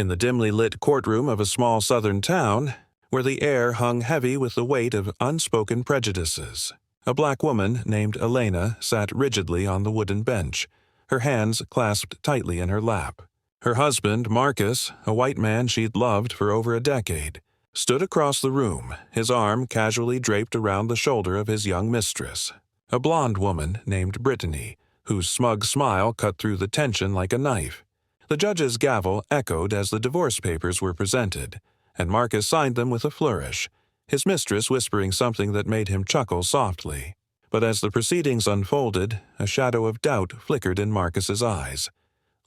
in the dimly lit courtroom of a small southern town, where the air hung heavy with the weight of unspoken prejudices. A black woman named Elena sat rigidly on the wooden bench, her hands clasped tightly in her lap. Her husband, Marcus, a white man she'd loved for over a decade, stood across the room, his arm casually draped around the shoulder of his young mistress, a blonde woman named Brittany, whose smug smile cut through the tension like a knife. The judge's gavel echoed as the divorce papers were presented, and Marcus signed them with a flourish, his mistress whispering something that made him chuckle softly. But as the proceedings unfolded, a shadow of doubt flickered in Marcus's eyes.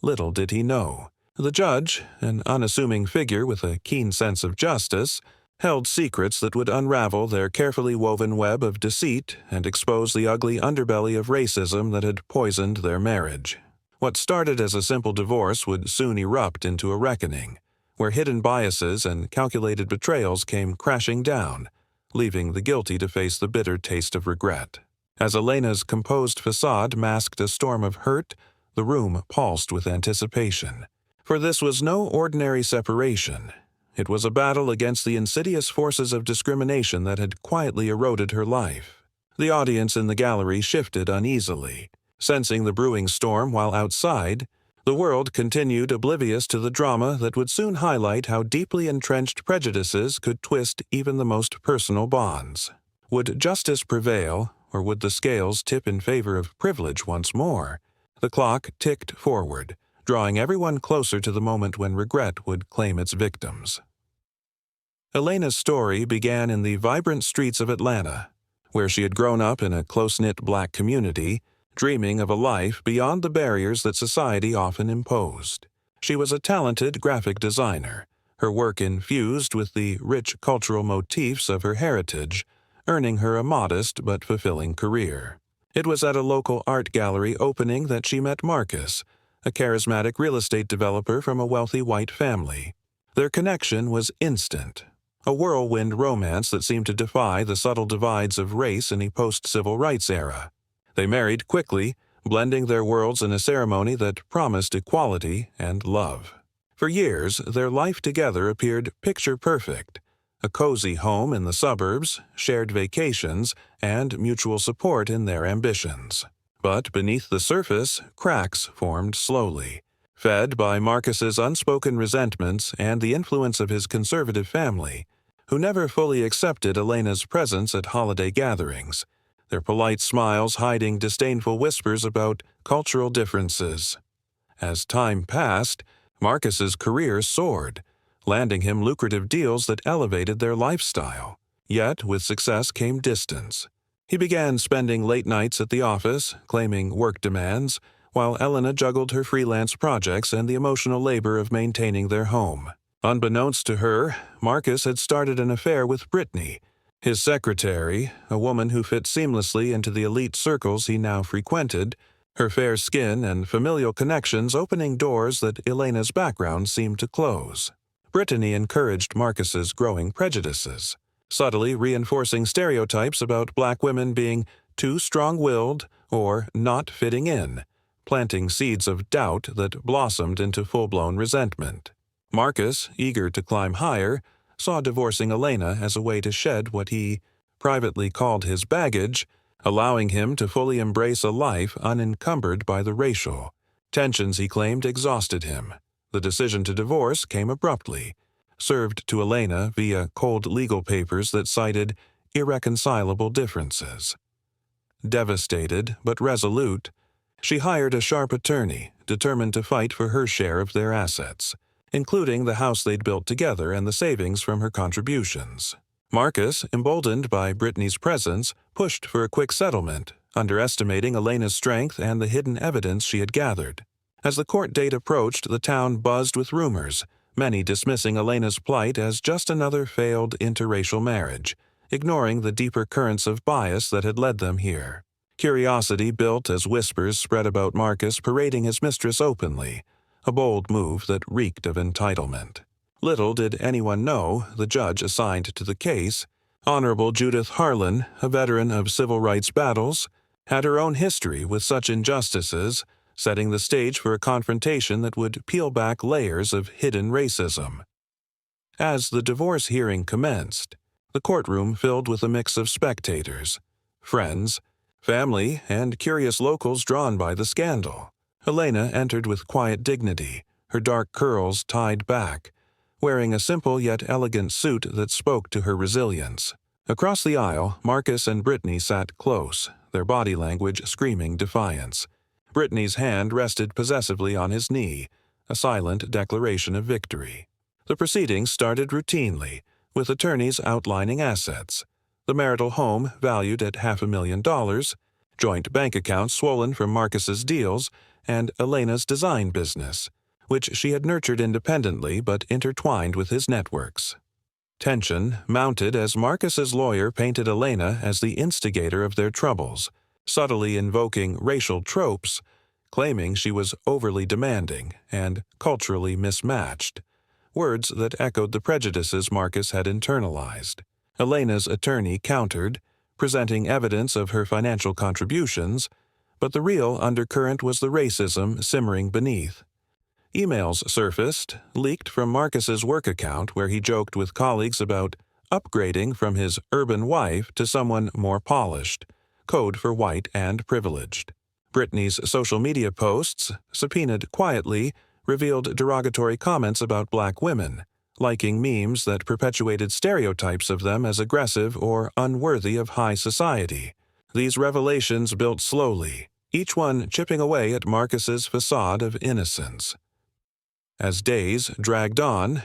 Little did he know. The judge, an unassuming figure with a keen sense of justice, held secrets that would unravel their carefully woven web of deceit and expose the ugly underbelly of racism that had poisoned their marriage. What started as a simple divorce would soon erupt into a reckoning, where hidden biases and calculated betrayals came crashing down, leaving the guilty to face the bitter taste of regret. As Elena's composed facade masked a storm of hurt, the room pulsed with anticipation. For this was no ordinary separation. It was a battle against the insidious forces of discrimination that had quietly eroded her life. The audience in the gallery shifted uneasily, sensing the brewing storm, while outside, the world continued oblivious to the drama that would soon highlight how deeply entrenched prejudices could twist even the most personal bonds. Would justice prevail, or would the scales tip in favor of privilege once more? The clock ticked forward, drawing everyone closer to the moment when regret would claim its victims. Elena's story began in the vibrant streets of Atlanta, where she had grown up in a close-knit black community, dreaming of a life beyond the barriers that society often imposed. She was a talented graphic designer, her work infused with the rich cultural motifs of her heritage, earning her a modest but fulfilling career. It was at a local art gallery opening that she met Marcus, a charismatic real estate developer from a wealthy white family. Their connection was instant, a whirlwind romance that seemed to defy the subtle divides of race in a post-civil rights era. They married quickly, blending their worlds in a ceremony that promised equality and love. For years, their life together appeared picture-perfect, a cozy home in the suburbs, shared vacations, and mutual support in their ambitions. But beneath the surface, cracks formed slowly. Fed by Marcus's unspoken resentments and the influence of his conservative family, who never fully accepted Elena's presence at holiday gatherings, their polite smiles hiding disdainful whispers about cultural differences. As time passed, Marcus's career soared, landing him lucrative deals that elevated their lifestyle. Yet, with success came distance. He began spending late nights at the office, claiming work demands, while Elena juggled her freelance projects and the emotional labor of maintaining their home. Unbeknownst to her, Marcus had started an affair with Brittany, his secretary, a woman who fit seamlessly into the elite circles he now frequented, her fair skin and familial connections opening doors that Elena's background seemed to close. Brittany encouraged Marcus's growing prejudices, subtly reinforcing stereotypes about black women being too strong-willed or not fitting in, planting seeds of doubt that blossomed into full-blown resentment. Marcus, eager to climb higher, saw divorcing Elena as a way to shed what he privately called his baggage, allowing him to fully embrace a life unencumbered by the racial tensions he claimed exhausted him. The decision to divorce came abruptly, served to Elena via cold legal papers that cited irreconcilable differences. Devastated but resolute, she hired a sharp attorney, determined to fight for her share of their assets, including the house they'd built together and the savings from her contributions. Marcus, emboldened by Brittany's presence, pushed for a quick settlement, underestimating Elena's strength and the hidden evidence she had gathered. As the court date approached, the town buzzed with rumors, many dismissing Elena's plight as just another failed interracial marriage, ignoring the deeper currents of bias that had led them here. Curiosity built as whispers spread about Marcus parading his mistress openly, a bold move that reeked of entitlement. Little did anyone know the judge assigned to the case, Honorable Judith Harlan, a veteran of civil rights battles, had her own history with such injustices, setting the stage for a confrontation that would peel back layers of hidden racism. As the divorce hearing commenced, the courtroom filled with a mix of spectators, friends, family, and curious locals drawn by the scandal. Elena entered with quiet dignity, her dark curls tied back, wearing a simple yet elegant suit that spoke to her resilience. Across the aisle, Marcus and Brittany sat close, their body language screaming defiance. Brittany's hand rested possessively on his knee, a silent declaration of victory. The proceedings started routinely, with attorneys outlining assets. The marital home valued at $500,000, joint bank accounts swollen from Marcus's deals, and Elena's design business, which she had nurtured independently but intertwined with his networks. Tension mounted as Marcus's lawyer painted Elena as the instigator of their troubles, subtly invoking racial tropes, claiming she was overly demanding and culturally mismatched, words that echoed the prejudices Marcus had internalized. Elena's attorney countered, presenting evidence of her financial contributions, but the real undercurrent was the racism simmering beneath. Emails surfaced, leaked from Marcus's work account where he joked with colleagues about upgrading from his urban wife to someone more polished, code for white and privileged. Brittany's social media posts, subpoenaed quietly, revealed derogatory comments about black women, liking memes that perpetuated stereotypes of them as aggressive or unworthy of high society. These revelations built slowly, each one chipping away at Marcus's facade of innocence. As days dragged on,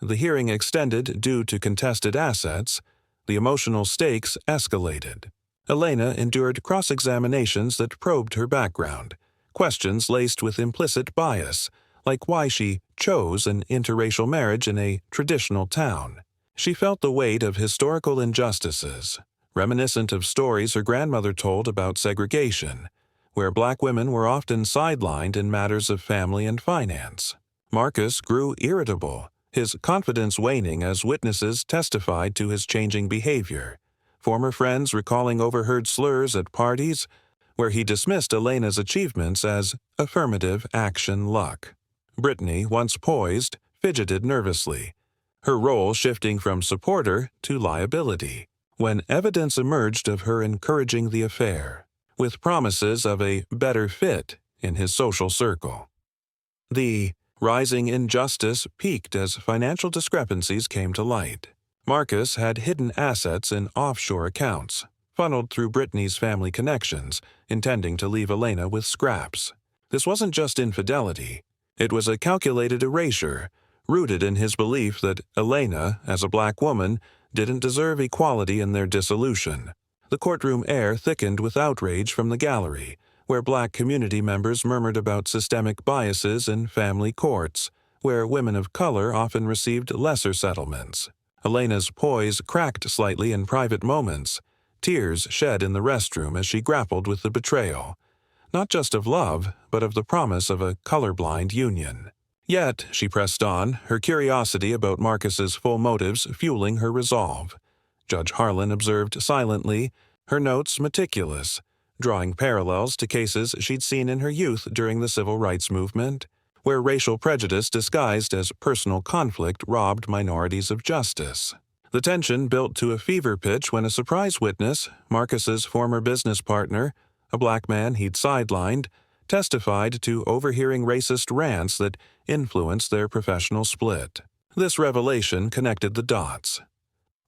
the hearing extended due to contested assets, the emotional stakes escalated. Elena endured cross-examinations that probed her background, questions laced with implicit bias, like why she chose an interracial marriage in a traditional town. She felt the weight of historical injustices, reminiscent of stories her grandmother told about segregation, where black women were often sidelined in matters of family and finance. Marcus grew irritable, his confidence waning as witnesses testified to his changing behavior, former friends recalling overheard slurs at parties where he dismissed Elena's achievements as affirmative action luck. Brittany, once poised, fidgeted nervously, her role shifting from supporter to liability, when evidence emerged of her encouraging the affair, with promises of a better fit in his social circle. The rising injustice peaked as financial discrepancies came to light. Marcus had hidden assets in offshore accounts, funneled through Brittany's family connections, intending to leave Elena with scraps. This wasn't just infidelity. It was a calculated erasure, rooted in his belief that Elena, as a black woman, didn't deserve equality in their dissolution. The courtroom air thickened with outrage from the gallery, where black community members murmured about systemic biases in family courts, where women of color often received lesser settlements. Elena's poise cracked slightly in private moments, tears shed in the restroom as she grappled with the betrayal, not just of love, but of the promise of a colorblind union. Yet, she pressed on, her curiosity about Marcus's full motives fueling her resolve. Judge Harlan observed silently, her notes meticulous, drawing parallels to cases she'd seen in her youth during the civil rights movement, where racial prejudice disguised as personal conflict robbed minorities of justice. The tension built to a fever pitch when a surprise witness, Marcus's former business partner, a black man he'd sidelined, testified to overhearing racist rants that influenced their professional split. This revelation connected the dots.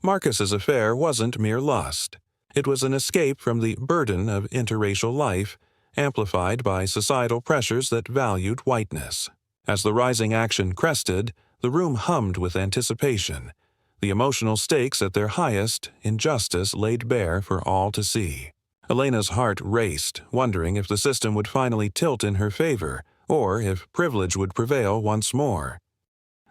Marcus's affair wasn't mere lust. It was an escape from the burden of interracial life, amplified by societal pressures that valued whiteness. As the rising action crested, the room hummed with anticipation. The emotional stakes at their highest, injustice laid bare for all to see. Elena's heart raced, wondering if the system would finally tilt in her favor, or if privilege would prevail once more.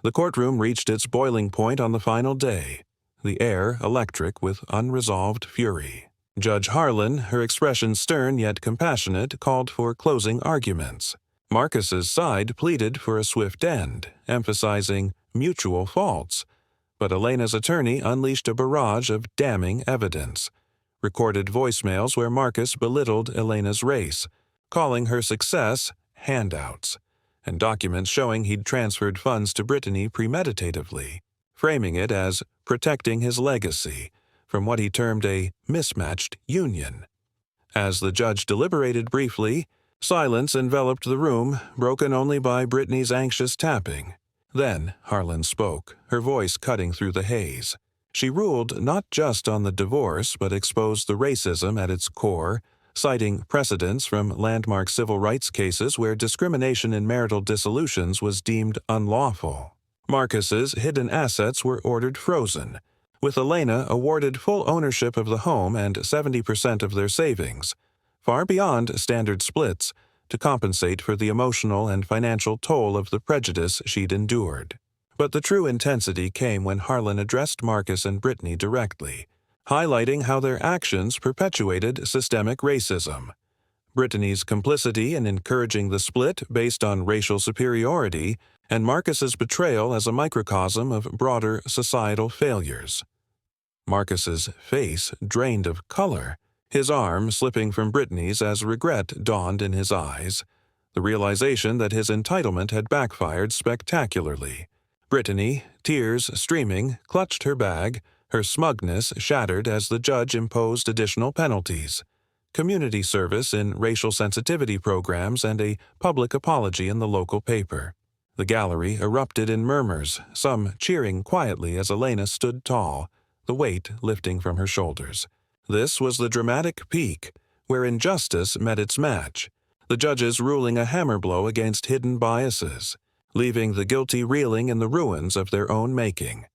The courtroom reached its boiling point on the final day, the air electric with unresolved fury. Judge Harlan, her expression stern yet compassionate, called for closing arguments. Marcus's side pleaded for a swift end, emphasizing mutual faults, but Elena's attorney unleashed a barrage of damning evidence. Recorded voicemails where Marcus belittled Elena's race, calling her success handouts, and documents showing he'd transferred funds to Brittany premeditatively, framing it as protecting his legacy from what he termed a mismatched union. As the judge deliberated briefly, silence enveloped the room, broken only by Brittany's anxious tapping. Then Harlan spoke, her voice cutting through the haze. She ruled not just on the divorce, but exposed the racism at its core, citing precedents from landmark civil rights cases where discrimination in marital dissolutions was deemed unlawful. Marcus's hidden assets were ordered frozen, with Elena awarded full ownership of the home and 70% of their savings, far beyond standard splits, to compensate for the emotional and financial toll of the prejudice she'd endured. But the true intensity came when Harlan addressed Marcus and Brittany directly, highlighting how their actions perpetuated systemic racism. Brittany's complicity in encouraging the split based on racial superiority, and Marcus's betrayal as a microcosm of broader societal failures. Marcus's face drained of color, his arm slipping from Brittany's as regret dawned in his eyes, the realization that his entitlement had backfired spectacularly. Brittany, tears streaming, clutched her bag, her smugness shattered as the judge imposed additional penalties: community service in racial sensitivity programs and a public apology in the local paper. The gallery erupted in murmurs, some cheering quietly as Elena stood tall, the weight lifting from her shoulders. This was the dramatic peak, where injustice met its match, the judges ruling a hammer blow against hidden biases, leaving the guilty reeling in the ruins of their own making.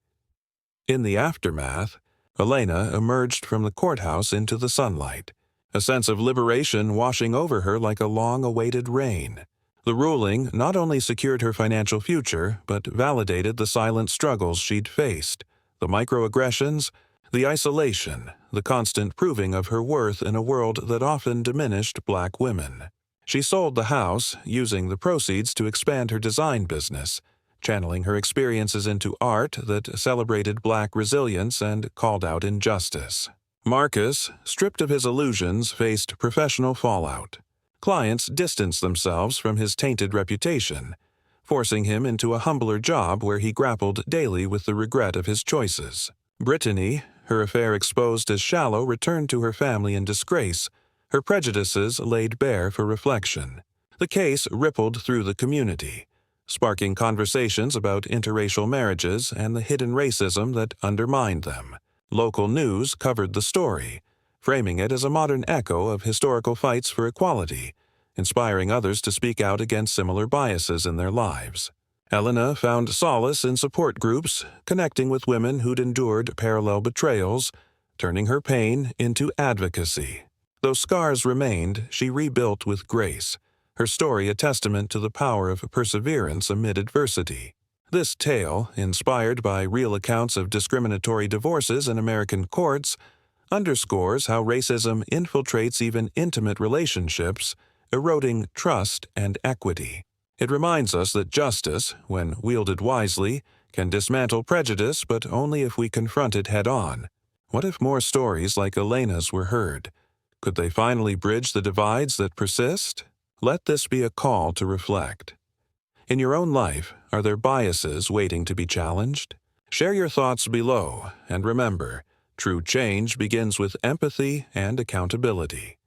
In the aftermath, Elena emerged from the courthouse into the sunlight, a sense of liberation washing over her like a long-awaited rain. The ruling not only secured her financial future, but validated the silent struggles she'd faced, the microaggressions, the isolation, the constant proving of her worth in a world that often diminished Black women. She sold the house, using the proceeds to expand her design business, channeling her experiences into art that celebrated Black resilience and called out injustice. Marcus, stripped of his illusions, faced professional fallout. Clients distanced themselves from his tainted reputation, forcing him into a humbler job where he grappled daily with the regret of his choices. Brittany, her affair exposed as shallow, returned to her family in disgrace, her prejudices laid bare for reflection. The case rippled through the community, sparking conversations about interracial marriages and the hidden racism that undermined them. Local news covered the story, framing it as a modern echo of historical fights for equality, inspiring others to speak out against similar biases in their lives. Elena found solace in support groups, connecting with women who'd endured parallel betrayals, turning her pain into advocacy. Though scars remained, she rebuilt with grace, her story a testament to the power of perseverance amid adversity. This tale, inspired by real accounts of discriminatory divorces in American courts, underscores how racism infiltrates even intimate relationships, eroding trust and equity. It reminds us that justice, when wielded wisely, can dismantle prejudice, but only if we confront it head-on. What if more stories like Elena's were heard? Could they finally bridge the divides that persist? Let this be a call to reflect. In your own life, are there biases waiting to be challenged? Share your thoughts below, and remember, true change begins with empathy and accountability.